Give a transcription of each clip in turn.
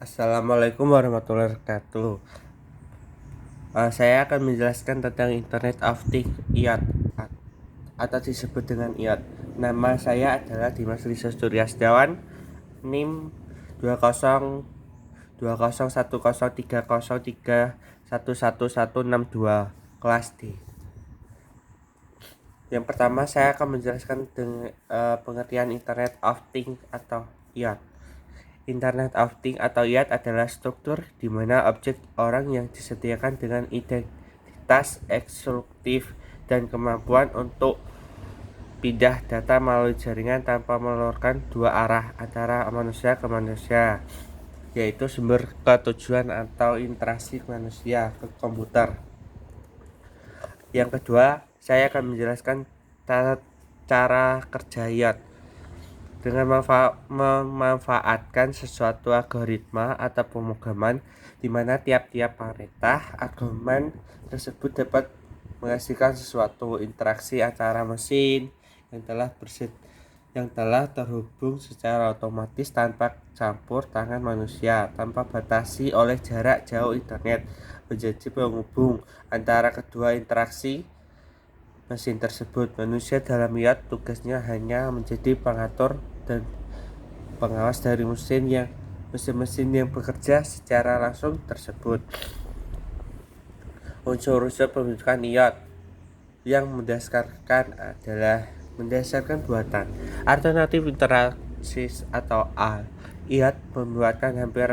Assalamualaikum warahmatullahi wabarakatuh. Saya akan menjelaskan tentang Internet of Things (IoT) atau disebut dengan IoT. Nama saya adalah Dimas Riso Surya Setiawan, NIM 20201030311162, kelas D. Yang pertama, saya akan menjelaskan pengertian Internet of Things atau IoT. Internet of Things atau IoT adalah struktur di mana objek orang yang disediakan dengan identitas eksklusif dan kemampuan untuk pindah data melalui jaringan tanpa melalui dua arah antara manusia ke manusia, yaitu sumber ke tujuan atau interaksi manusia ke komputer. Yang kedua, saya akan menjelaskan cara kerja IoT. Dengan memanfaatkan sesuatu algoritma atau pemrograman di mana tiap-tiap perintah argumen tersebut dapat menghasilkan sesuatu interaksi antara mesin yang telah terhubung secara otomatis tanpa campur tangan manusia, tanpa batasi oleh jarak jauh. Internet menjadi penghubung antara kedua interaksi mesin tersebut. Manusia dalam IoT tugasnya hanya menjadi pengatur dan pengawas dari mesin-mesin yang bekerja secara langsung tersebut. Unsur-unsur pembentukan IoT yang mendasarkan buatan alternatif interaksi atau AL. IoT membuatkan hampir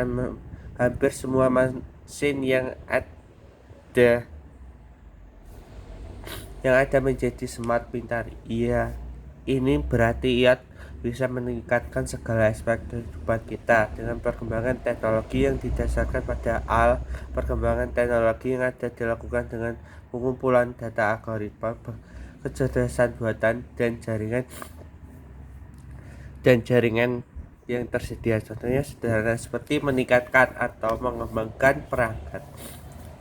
semua mesin yang ada menjadi smart pintar. Ini berarti IoT bisa meningkatkan segala aspek kehidupan kita dengan perkembangan teknologi yang didasarkan pada AL. Perkembangan teknologi yang ada dilakukan dengan pengumpulan data algoritma, kecerdasan buatan, dan jaringan yang tersedia. Contohnya sederhana seperti meningkatkan atau mengembangkan perangkat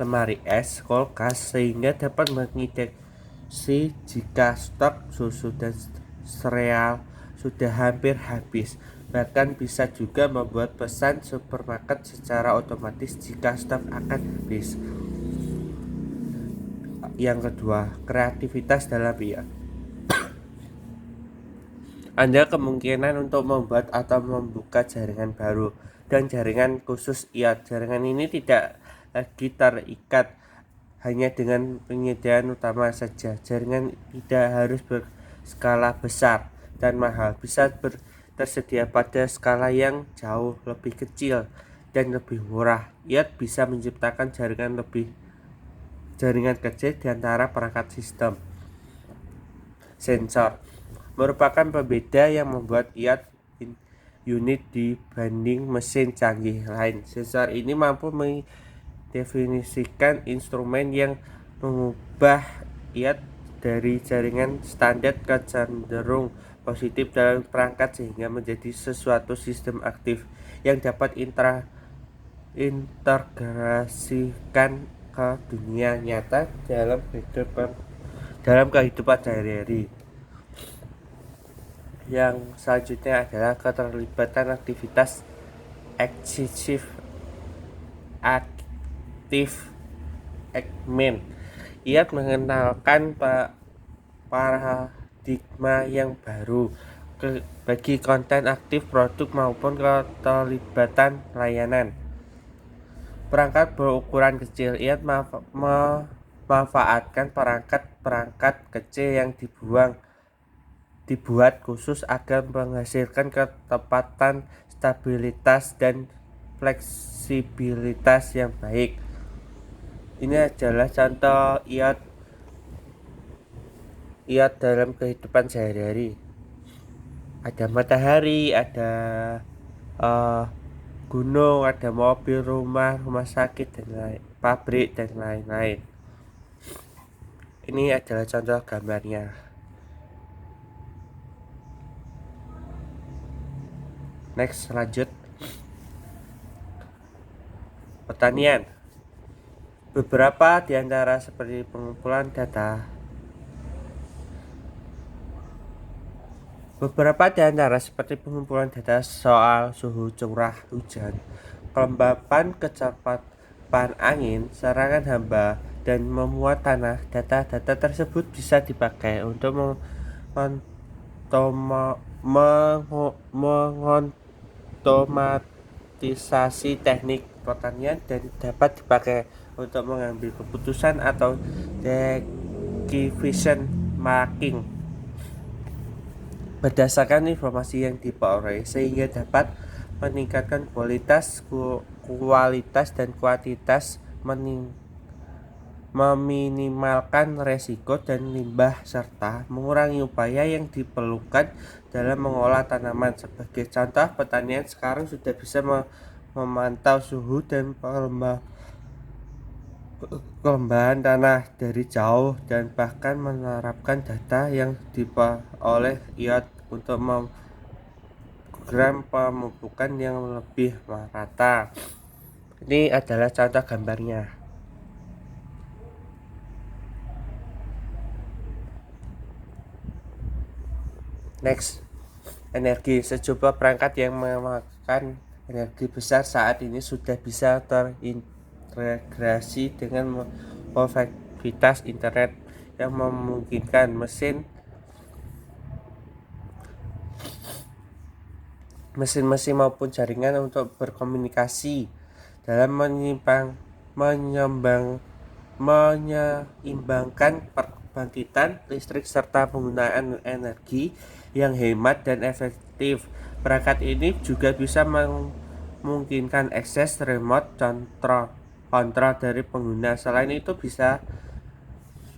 lemari es, kulkas, sehingga dapat mendeteksi jika stok susu dan sereal sudah hampir habis. Bahkan bisa juga membuat pesan supermarket secara otomatis jika stok akan habis. Yang kedua, kreativitas dalam IoT. Ada kemungkinan untuk membuat atau membuka jaringan baru dan jaringan khusus IoT. Jaringan ini tidak lagi terikat hanya dengan penyediaan utama saja. Jaringan tidak harus berskala besar dan mahal, bisa tersedia pada skala yang jauh lebih kecil dan lebih murah. IoT bisa menciptakan jaringan kecil di antara perangkat sistem. Sensor merupakan pembeda yang membuat IoT unik dibanding mesin canggih lain. Sensor ini mampu mendefinisikan instrumen yang mengubah IoT dari jaringan standar ke cenderung positif dalam perangkat sehingga menjadi sesuatu sistem aktif yang dapat integrasikan ke dunia nyata dalam kehidupan sehari-hari. Yang selanjutnya adalah keterlibatan aktivitas eksklusif aktif ekmen. IoT mengenalkan paradigma yang baru bagi konten aktif produk maupun keterlibatan layanan. Perangkat berukuran kecil. IoT memanfaatkan perangkat kecil yang dibuat khusus agar menghasilkan ketepatan, stabilitas, dan fleksibilitas yang baik. Ini adalah contoh IoT dalam kehidupan sehari-hari. Ada matahari, ada gunung, ada mobil, rumah sakit, dan pabrik, dan lain-lain. Ini adalah contoh gambarnya. Next, lanjut. Pertanian. Beberapa di antara seperti pengumpulan data. Beberapa di antara seperti pengumpulan data soal suhu, curah hujan, kelembapan, kecepatan angin, serangan hama, dan memuat tanah. Data-data tersebut bisa dipakai untuk mengotomatisasi teknik pertanian dan dapat dipakai untuk mengambil keputusan atau decision making berdasarkan informasi yang diperoleh, sehingga dapat meningkatkan kualitas dan kuantitas, meminimalkan resiko dan limbah, serta mengurangi upaya yang diperlukan dalam mengolah tanaman. Sebagai contoh, pertanian sekarang sudah bisa memantau suhu dan kelembahan tanah dari jauh, dan bahkan menerapkan data yang diperoleh IoT untuk program pemupukan yang lebih merata. Ini adalah contoh gambarnya. Next, energi. Sejumlah perangkat yang memakan energi besar saat ini sudah bisa terintegrasi dengan konektivitas internet yang memungkinkan mesin-mesin maupun jaringan untuk berkomunikasi dalam menyeimbangkan pembangkitan listrik serta penggunaan energi yang hemat dan efektif. Perangkat ini juga bisa memungkinkan akses remote kontrol dari pengguna. Selain itu, bisa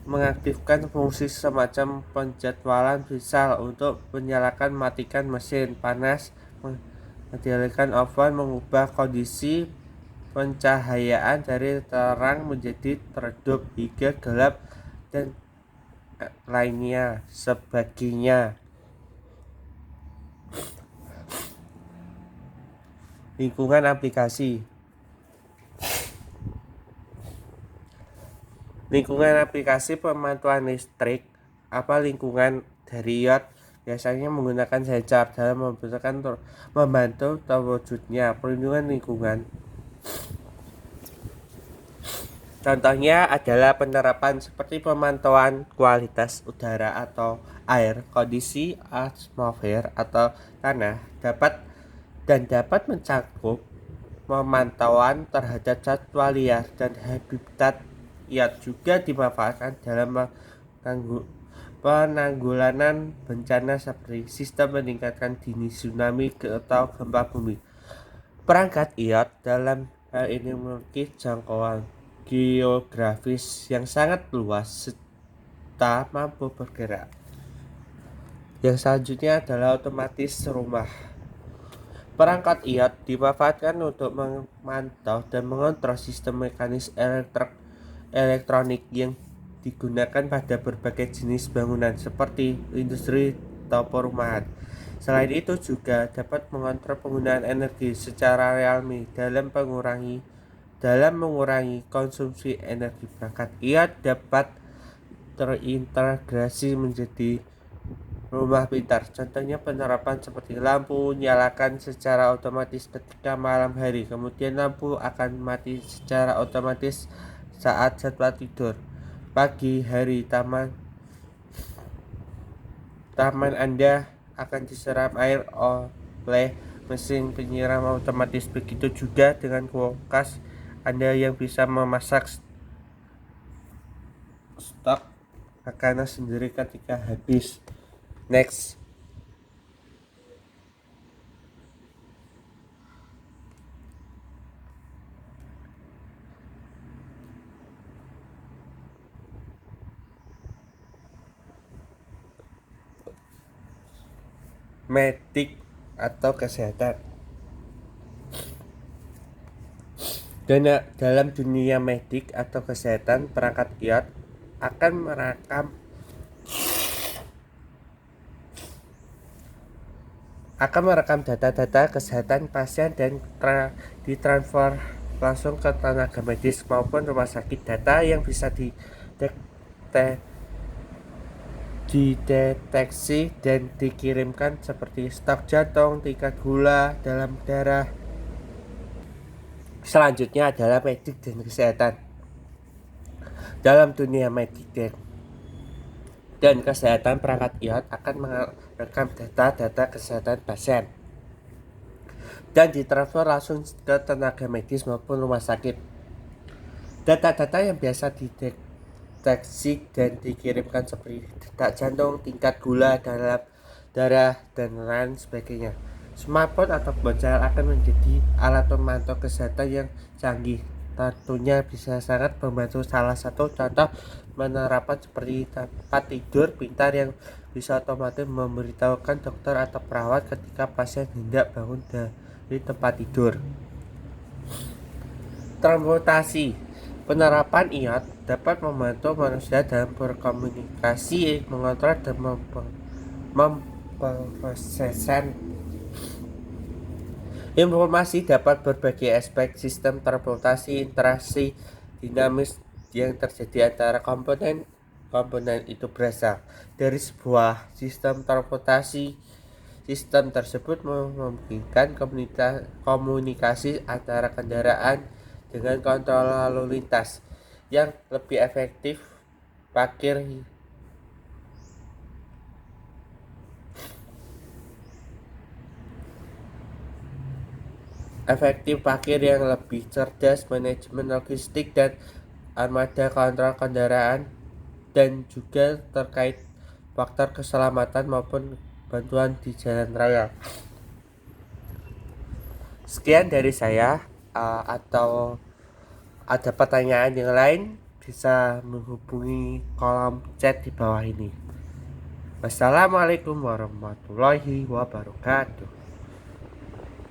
mengaktifkan fungsi semacam penjadwalan, misal untuk menyalakan matikan mesin panas, mengendalikan oven, mengubah kondisi pencahayaan dari terang menjadi redup hingga gelap, dan lainnya sebagainya. Lingkungan aplikasi. Lingkungan aplikasi pemantauan listrik lingkungan dari IoT biasanya menggunakan sensor dalam membantu terwujudnya perlindungan lingkungan. Contohnya adalah penerapan seperti pemantauan kualitas udara atau air, kondisi atmosfer atau tanah, dapat mencakup pemantauan terhadap satwa liar dan habitat. Ia juga dimanfaatkan dalam penanggulangan bencana seperti sistem meningkatkan dini tsunami atau gempa bumi. Perangkat IoT dalam hal ini memiliki jangkauan geografis yang sangat luas serta mampu bergerak. Yang selanjutnya adalah otomatis rumah. Perangkat IoT dimanfaatkan untuk memantau dan mengontrol sistem mekanis elektronik yang digunakan pada berbagai jenis bangunan seperti industri atau perumahan. Selain itu, juga dapat mengontrol penggunaan energi secara real-time dalam mengurangi konsumsi energi. Perangkat IoT dapat terintegrasi menjadi rumah pintar. Contohnya penerapan seperti lampu nyalakan secara otomatis ketika malam hari, kemudian lampu akan mati secara otomatis saat setelah tidur. Pagi hari, taman Anda akan disiram air oleh mesin penyiram otomatis. Begitu juga dengan kulkas Anda yang bisa memasak stok makanan sendiri ketika habis. Next, medik atau kesehatan. Dalam dunia medik atau kesehatan, perangkat IoT akan merekam data-data kesehatan pasien dan ditransfer langsung ke tenaga medis maupun rumah sakit. Data yang bisa dideteksi dan dikirimkan seperti stok jantung, tingkat gula dalam darah, Selanjutnya adalah medik dan kesehatan. Dalam dunia medik dan kesehatan, perangkat IoT akan merekam data-data kesehatan pasien dan ditransfer langsung ke tenaga medis maupun rumah sakit. Data-data yang biasa dideteksi dan dikirimkan seperti detak jantung, tingkat gula dalam darah, dan lain sebagainya. Smartphone atau ponsel akan menjadi alat pemantau kesehatan yang canggih. Tentunya bisa sangat membantu. Salah satu contoh penerapan seperti tempat tidur pintar yang bisa otomatis memberitahukan dokter atau perawat ketika pasien hendak bangun dari tempat tidur. Transportasi. Penerapan IoT dapat membantu manusia dalam berkomunikasi, mengontrol, dan memproses informasi. Dapat berbagai aspek sistem transportasi, interaksi dinamis yang terjadi antara komponen itu berasal dari sebuah sistem transportasi. Sistem tersebut memungkinkan komunikasi antara kendaraan dengan kontrol lalu lintas yang lebih efektif. Parkir yang lebih cerdas, manajemen logistik dan armada kontrol kendaraan, dan juga terkait faktor keselamatan maupun bantuan di jalan raya. Sekian dari saya. Atau ada pertanyaan yang lain, bisa menghubungi kolom chat di bawah ini. Wassalamualaikum warahmatullahi wabarakatuh.